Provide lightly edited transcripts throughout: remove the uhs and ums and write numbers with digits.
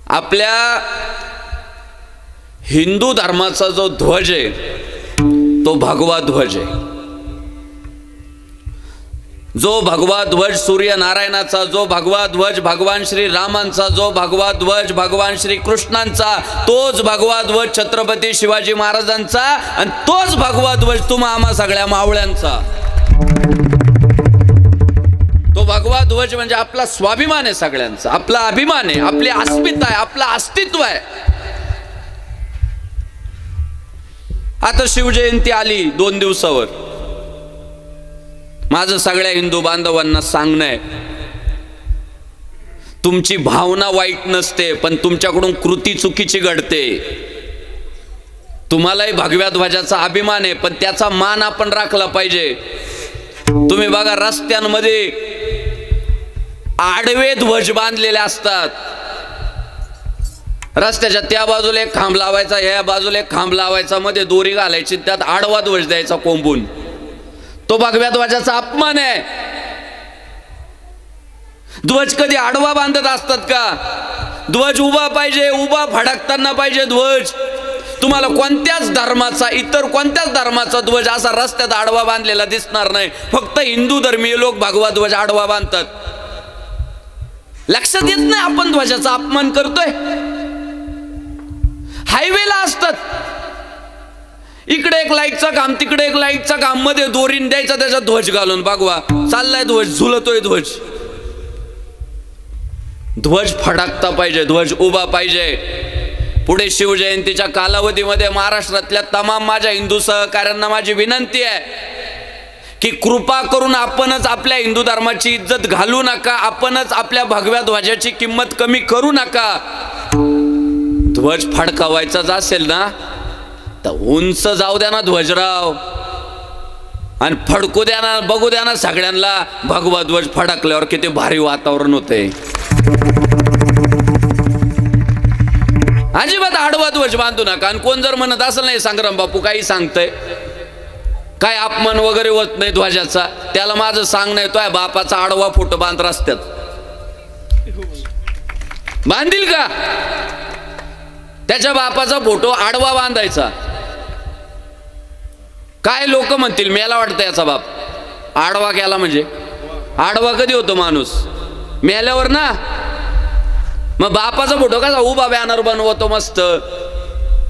आपल्या हिंदू धर्माचा जो ध्वज आहे तो भगवा ध्वज आहे। जो भगवा ध्वज सूर्यनारायणाचा, जो भगवा ध्वज भगवान श्री रामांचा, जो भगवा ध्वज भगवान श्री कृष्णांचा, तोच भगवा ध्वज छत्रपती शिवाजी महाराजांचा आणि तोच भगवा ध्वज तुम्हा आम्हा सगळ्या मावळ्यांचा। तो भगवा ध्वज म्हणजे आपला स्वाभिमान आहे, सगळ्यांचा आपला अभिमान आहे, आपली अस्मिता आहे, आपलं अस्तित्व आहे। आता शिवजयंती आली 2 दिवसावर, माझं सगळ्या हिंदू बांधवांना सांगणं आहे, तुमची भावना वाईट नसते पण तुमच्याकडून कृती चुकीची घडते। तुम्हालाही भगव्या ध्वजाचा अभिमान आहे पण त्याचा मान आपण राखला पाहिजे। तुम्ही बघा रस्त्यांमध्ये आडवे ध्वज बांधलेले असतात, रस्त्याच्या त्या बाजूला एक खांब लावायचा, या बाजूला एक खांब लावायचा, मध्ये दोरी घालायची, त्यात आडवा ध्वज द्यायचा कोंबून। तो भगव्या ध्वजाचा अपमान आहे। ध्वज कधी आडवा बांधत असतात का? ध्वज उभा पाहिजे, उभा फडकताना पाहिजे ध्वज। तुम्हाला कोणत्याच धर्माचा, इतर कोणत्याच धर्माचा ध्वज असा रस्त्यात आडवा बांधलेला दिसणार नाही। फक्त हिंदू धर्मीय लोक भगवा ध्वज आडवा बांधतात। लक्षात येत नाही आपण ध्वजाचा अपमान करतोय। हायवेला असतात, इकडे एक लाईटचा खांब, तिकडे एक लाईटचा खांब, मध्ये दोरीन द्यायचा त्याचा ध्वज घालून भगवा चाललाय ध्वज, झुलतोय ध्वज। ध्वज फडकता पाहिजे, ध्वज उभा पाहिजे। पुढे शिवजयंतीच्या कालावधीमध्ये महाराष्ट्रातल्या तमाम माझ्या हिंदू सहकाऱ्यांना माझी विनंती आहे की कृपा करून आपणच आपल्या हिंदू धर्माची इज्जत घालू नका, आपणच आपल्या भगव्या ध्वजाची किंमत कमी करू नका। ध्वज फडकावायचाच असेल ना तर उंच जाऊ द्या ना ध्वजराव, आणि फडकू द्या ना, बघू द्या ना सगळ्यांना भगवा ध्वज फडकल्यावर किती भारी वातावरण होते। अजिबात आडवा ध्वज बांधू नका। आणि कोण जर म्हणत असेल नाही संग्राम बापू काही सांगतय, काय अपमान वगैरे होत नाही ध्वजाचा, त्याला माझं सांगणं आहे, तो बापाचा आडवा फोटो बांध रस्त्यात, बांधील का? त्याच्या बापाचा फोटो आडवा बांधायचा। काय लोक म्हणतील, मेला वाटतं याचा बाप आडवा केला म्हणजे? आडवा कधी होतो माणूस? मेल्यावर ना। मग बापाचा फोटो कसा उभा बॅनर बनवतो मस्त,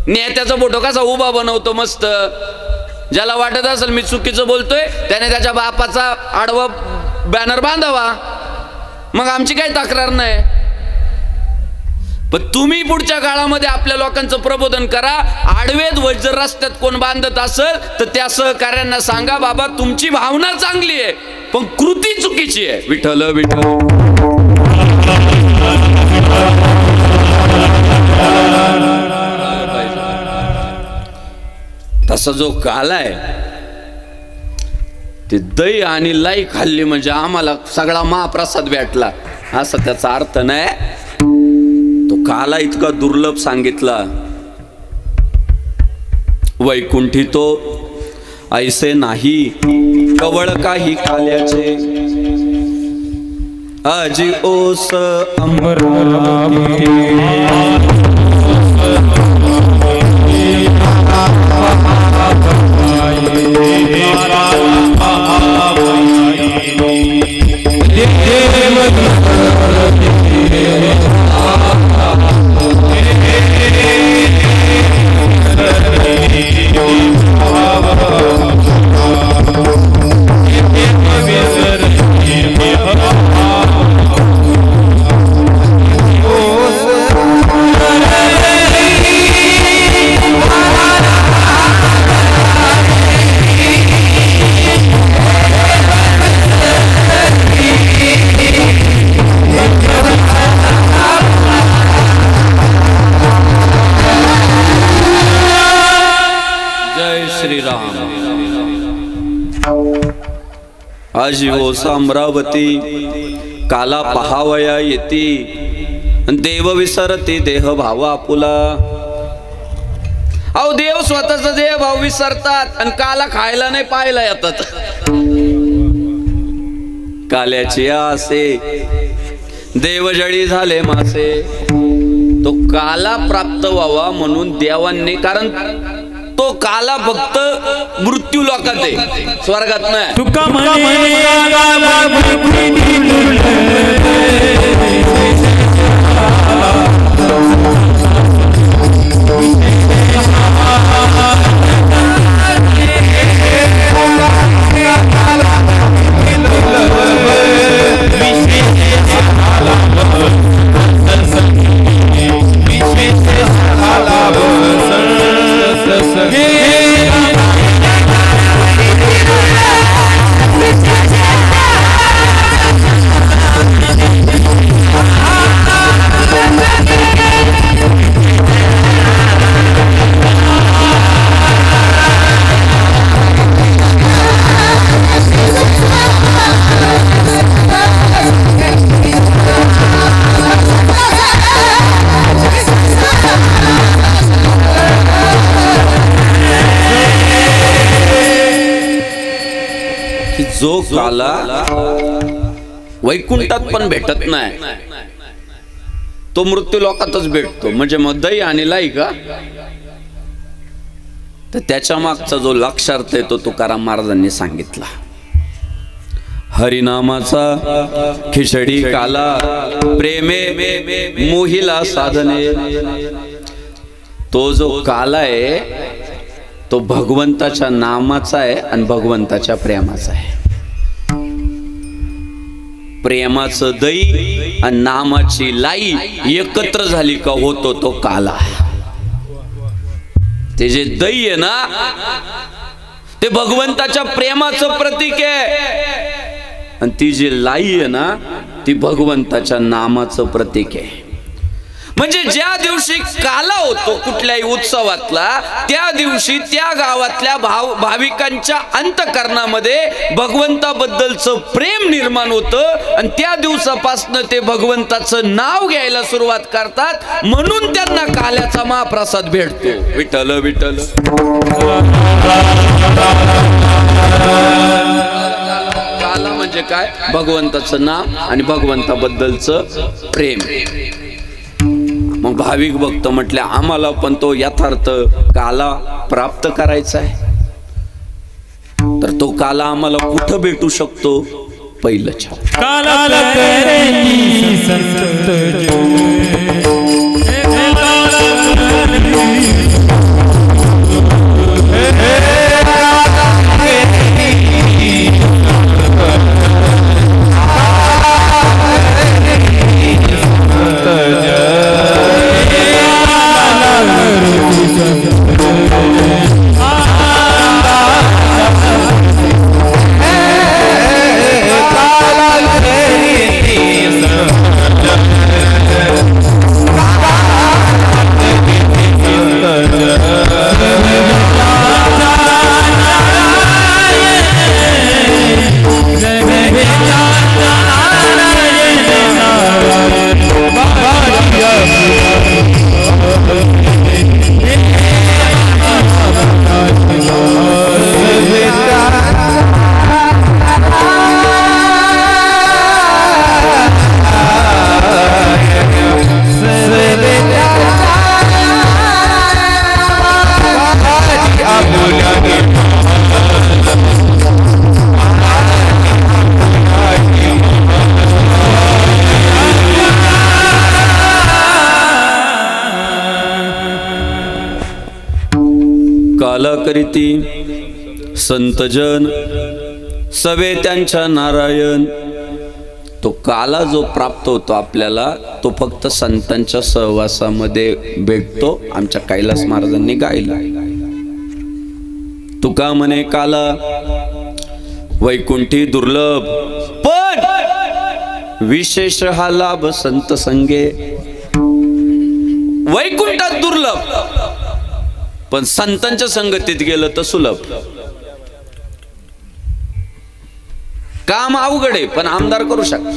नेत्याचा फोटो कसा उभा बनवतो मस्त। ज्याला वाटत असेल मी चुकीचं बोलतोय त्याने त्याच्या बापाचा आडवा बॅनर बांधावा, मग आमची काही तक्रार नाही। पण तुम्ही पुढच्या काळामध्ये आपल्या लोकांचं प्रबोधन करा। आडवे ध्वज जर रस्त्यात कोण बांधत असेल तर त्या सहकार्यांना सांगा, बाबा तुमची भावना चांगली आहे पण कृती चुकीची आहे। विठ्ठल विठ्ठल। तसा जो काल आहे ते दही आणि लाई खाल्ली म्हणजे आम्हाला सगळा महाप्रसाद भेटला असा त्याचा अर्थ नाही। तो काला इतका दुर्लभ सांगितला, वैकुंठी तो ऐसे नाही कवळ काही काल्याचे, आजी ओस अमरावती आजी ओस अमरावती काला पहावया येती, देव विसरती देह भाव आपुला। अहो देव स्वतःचा देह भाव विसरतात आणि काला खायला नाही पाहायला येतात। काल्याची आसे देवजळी झाले मासे, तो काला प्राप्त व्हावा म्हणून देवांनी, कारण तो काला फक्त मृत्यू लोकात आहे, स्वर्गात नाही. तुका जो काला वैकुंठात पण भेटत नाही तो मृत्यू लोकातच भेटतो. म्हणजे मग दही आणि लाई का, तर त्याच्या मागचा जो लक्षार्थ आहे तो तुकाराम महाराजांनी सांगितला. हरिनामाचा खिचडी काला प्रेमे मोहिला साधने. तो जो काला आहे तो भगवंताच्या नामाचा आहे आणि भगवंताच्या प्रेमाचा आहे. प्रेमाचं दही आणि नामाची लाई एकत्र झाली का होतो तो काला. ते जे दही आहे ना ते भगवंताच्या प्रेमाचं प्रतीक आहे आणि ती जी लाई आहे ना ती भगवंताच्या नामाचं प्रतीक आहे. म्हणजे ज्या दिवशी काला होतो कुठल्याही उत्सवातला त्या दिवशी त्या गावातल्या भाविकांच्या अंतःकरणामध्ये भगवंताबद्दलचं प्रेम निर्माण होतं आणि त्या दिवसापासून ते भगवंताचं नाव घ्यायला सुरुवात करतात. म्हणून त्यांना काल्याचा महाप्रसाद भेटतो. विठ्ठल विठ्ठल. काला म्हणजे काय, भगवंताचं नाम आणि भगवंताबद्दलचं प्रेम. मग भाविक भक्त म्हटले आम्हाला पण तो यथार्थ काला प्राप्त करायचा आहे. तर तो काला आम्हाला कुठं भेटू शकतो. पहिलं काला करीती संतजन सवे त्यांच्या नारायण. तो काला जो प्राप्त होतो आपल्याला तो फक्त संतांच्या सहवासामध्ये भेटतो. आमच्या कैलास महाराजांनी गायला. तुका म्हणे काला वैकुंठी दुर्लभ पण विशेष हा लाभ संत संगे. वैकुंठात दुर्लभ पण संतांच्या संगतीत गेलं तर सुलभ. काम अवघड आहे पण आमदार करू शकतात.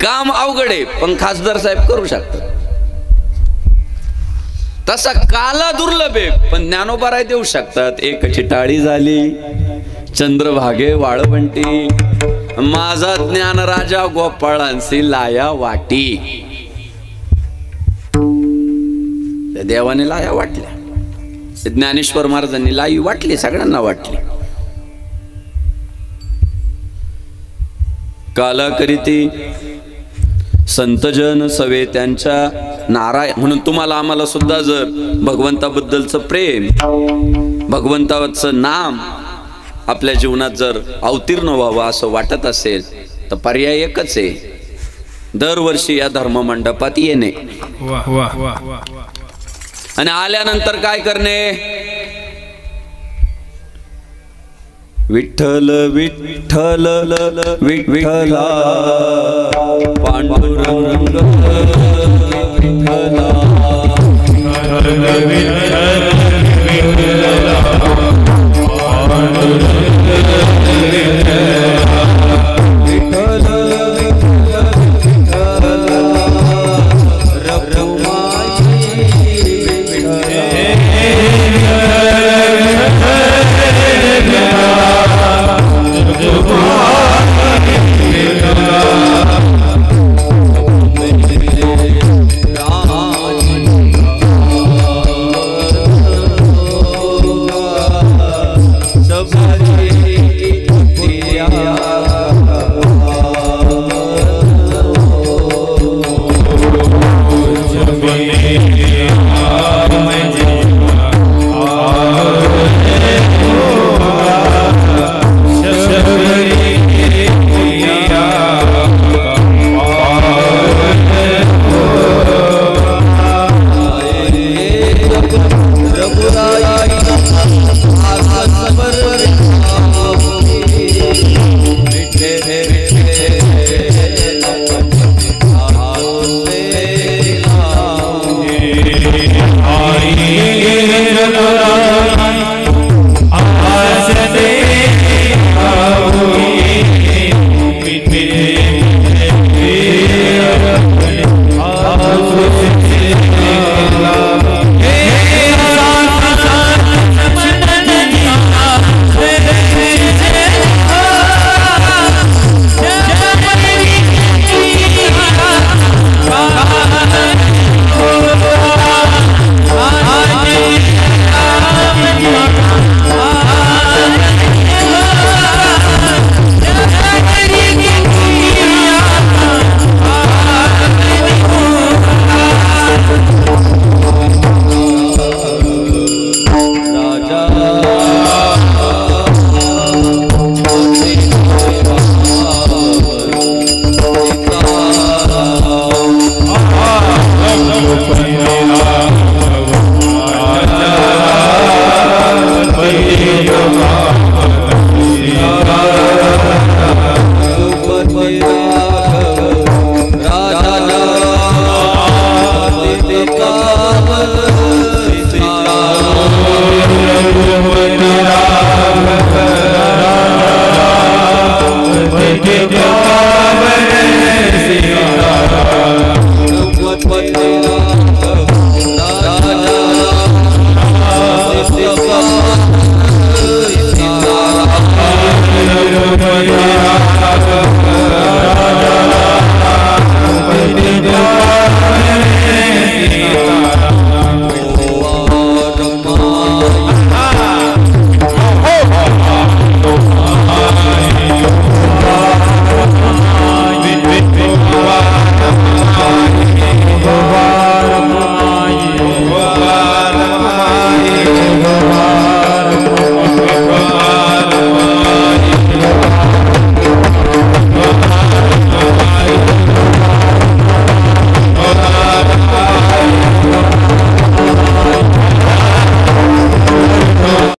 काम अवघड आहे पण खासदार साहेब करू शकतात. तसा काला दुर्लभ आहे पण ज्ञानोबा देऊ शकतात. एक टाळी झाली चंद्रभागे वाळवंटी माझा ज्ञान राजा गोपाळांसी लाया वाटी. देवाने लाया वाटल्या, ज्ञानेश्वर महाराजांनी लाई वाटली, सगळ्यांना वाटली. कालाकरिती संतजन सवे त्यांच्या नारायण. म्हणून तुम्हाला आम्हाला सुद्धा जर भगवंताबद्दलचं प्रेम, भगवंताचं नाम आपल्या जीवनात जर अवतीर्ण व्हावं असं वाटत असेल तर पर्याय एकच आहे, दरवर्षी या धर्म मंडपात येणे. आणि आल्यानंतर काय करणे? विठ्ठल विठ्ठल विठ्ठला पांडुरंग विठ्ठला Get